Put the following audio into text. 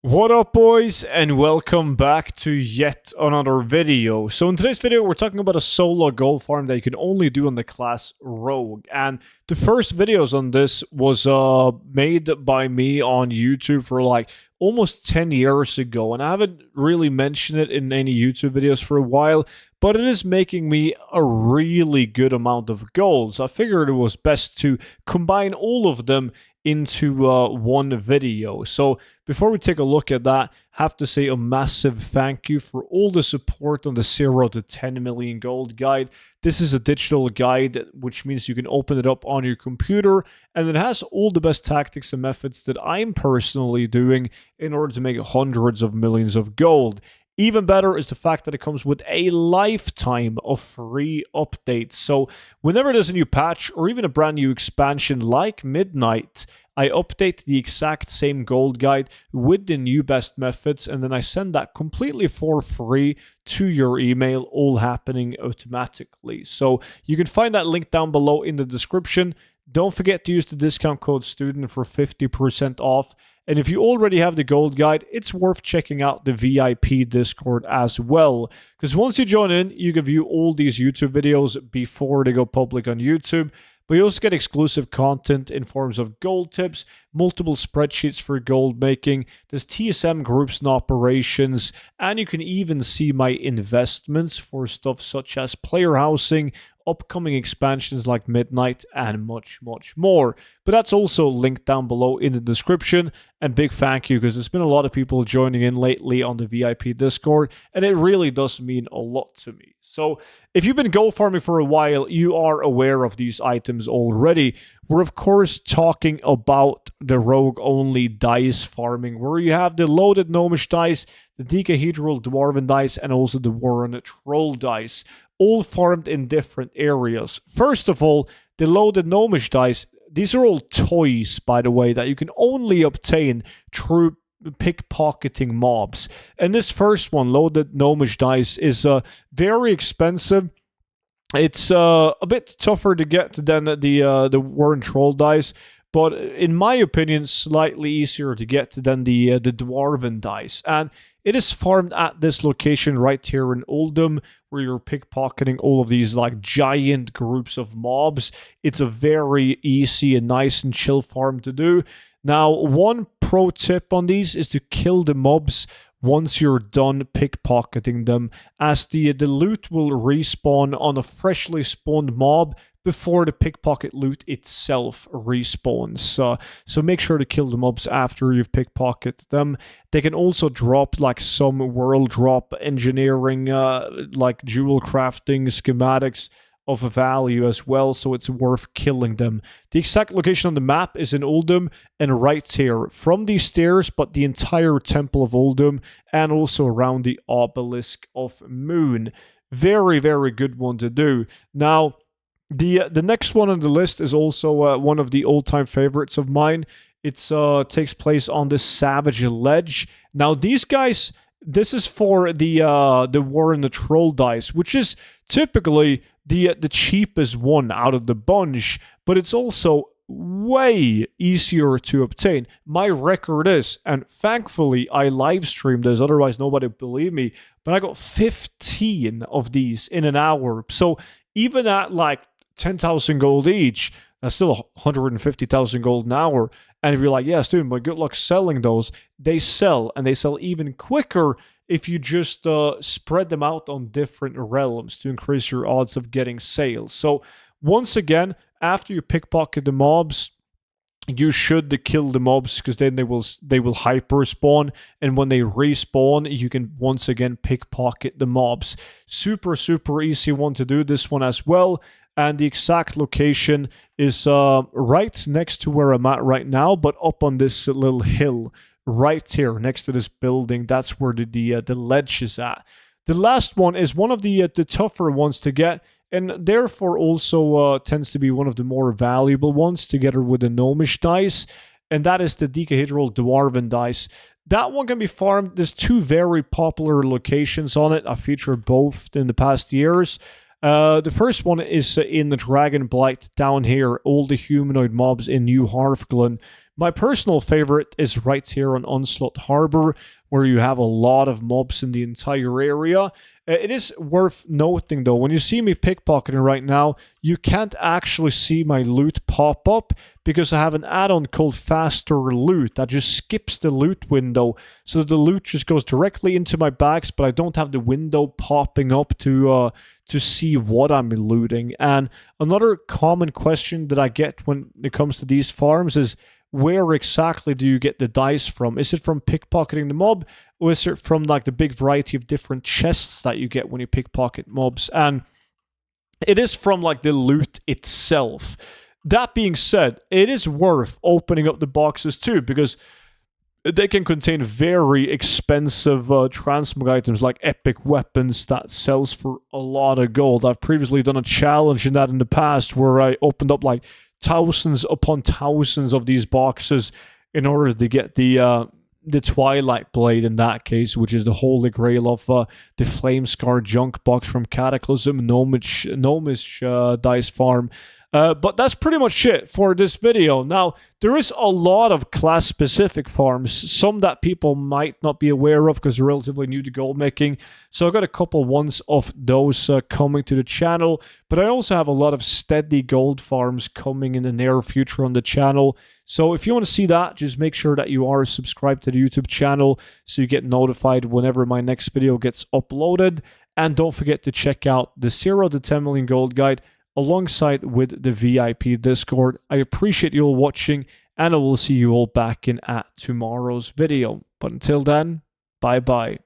What up, boys, and welcome back to yet another video. So in today's video, we're talking about a solo gold farm that you can only do on the class Rogue. And the first videos on this was made by me on YouTube for like almost 10 years ago. And I haven't really mentioned it in any YouTube videos for a while, but it is making me a really good amount of gold. So I figured it was best to combine all of them into one video. So before we take a look at that, I have to say a massive thank you for all the support on the 0 to 10 million gold guide. This is a digital guide, which means you can open it up on your computer, and it has all the best tactics and methods that I'm personally doing in order to make hundreds of millions of gold. Even better is the fact that it comes with a lifetime of free updates. So whenever there's a new patch or even a brand new expansion like Midnight, I update the exact same gold guide with the new best methods, and then I send that completely for free to your email, all happening automatically. So you can find that link down below in the description. Don't forget to use the discount code STUDENT for 50% off. And if you already have the gold guide, it's worth checking out the VIP Discord as well. Because once you join in, you can view all these YouTube videos before they go public on YouTube. But you also get exclusive content in forms of gold tips, multiple spreadsheets for gold making, there's TSM groups and operations, and you can even see my investments for stuff such as player housing, upcoming expansions like Midnight, and much more. But that's also linked down below in the description. And big thank you, because there's been a lot of people joining in lately on the VIP Discord, and it really does mean a lot to me. So if you've been gold farming for a while, you are aware of these items already. We're of course talking about the rogue only dice farming, where you have the loaded gnomish dice, the decahedral dwarven dice, and also the warren troll dice, all farmed in different areas. First of all, the loaded gnomish dice. These are all toys, by the way, that you can only obtain through pickpocketing mobs. And this first one, loaded gnomish dice, is very expensive. It's a bit tougher to get than the warren troll dice, but in my opinion, slightly easier to get than the dwarven dice. And it is farmed at this location right here in Oldham, where you're pickpocketing all of these like giant groups of mobs. It's a very easy and nice and chill farm to do. Now, one pro tip on these is to kill the mobs once you're done pickpocketing them, as the loot will respawn on a freshly spawned mob before the pickpocket loot itself respawns. So make sure to kill the mobs after you've pickpocketed them. They can also drop like some world drop engineering, like jewel crafting schematics of value as well, so it's worth killing them. The exact location on the map is in Oldham, and right here from these stairs, but the entire Temple of Oldham, and also around the Obelisk of Moon. Very good one to do. Now, the next one on the list is also one of the all-time favorites of mine. It takes place on the Savage Ledge. Now, these guys, this is for the warren troll dice, which is typically the cheapest one out of the bunch, but it's also way easier to obtain. My record is, and thankfully I live streamed this, otherwise nobody would believe me, but I got 15 of these in an hour. So even at like 10,000 gold each, that's still 150,000 gold an hour. And if you're like, yes, dude, but good luck selling those, they sell, and they sell even quicker if you just spread them out on different realms to increase your odds of getting sales. So once again, after you pickpocket the mobs, you should kill the mobs, because then they will hyper spawn, and when they respawn, you can once again pickpocket the mobs. Super easy one to do, this one as well. And the exact location is right next to where I'm at right now, but up on this little hill right here next to this building. That's where the ledge is at. The last one is one of the tougher ones to get, and therefore also tends to be one of the more valuable ones, together with the gnomish dice, and that is the decahedral dwarven dice. That one can be farmed. There's two very popular locations on it. I featured both in the past years. The first one is in the Dragon Blight down here, all the humanoid mobs in New Hearthglen. My personal favorite is right here on Onslaught Harbor, where you have a lot of mobs in the entire area. It is worth noting though, when you see me pickpocketing right now, you can't actually see my loot pop up because I have an add-on called Faster Loot that just skips the loot window, so that the loot just goes directly into my bags, but I don't have the window popping up to see what I'm looting. And another common question that I get when it comes to these farms is, where exactly do you get the dice from? Is it from pickpocketing the mob, or is it from like the big variety of different chests that you get when you pickpocket mobs? And it is from like the loot itself. That being said, it is worth opening up the boxes too, because they can contain very expensive transmog items like epic weapons that sells for a lot of gold. I've previously done a challenge in that in the past where I opened up like thousands upon thousands of these boxes in order to get the Twilight Blade in that case, which is the holy grail of the Flamescar junk box from Cataclysm Gnomish Dice Farm. But that's pretty much it for this video. Now, there is a lot of class-specific farms, some that people might not be aware of because they're relatively new to gold making. So I've got a couple ones of those coming to the channel, but I also have a lot of steady gold farms coming in the near future on the channel. So if you want to see that, just make sure that you are subscribed to the YouTube channel so you get notified whenever my next video gets uploaded. And don't forget to check out the 0 to 10 million gold guide alongside with the VIP Discord. I appreciate you all watching, and I will see you all back in at tomorrow's video. But until then, bye bye.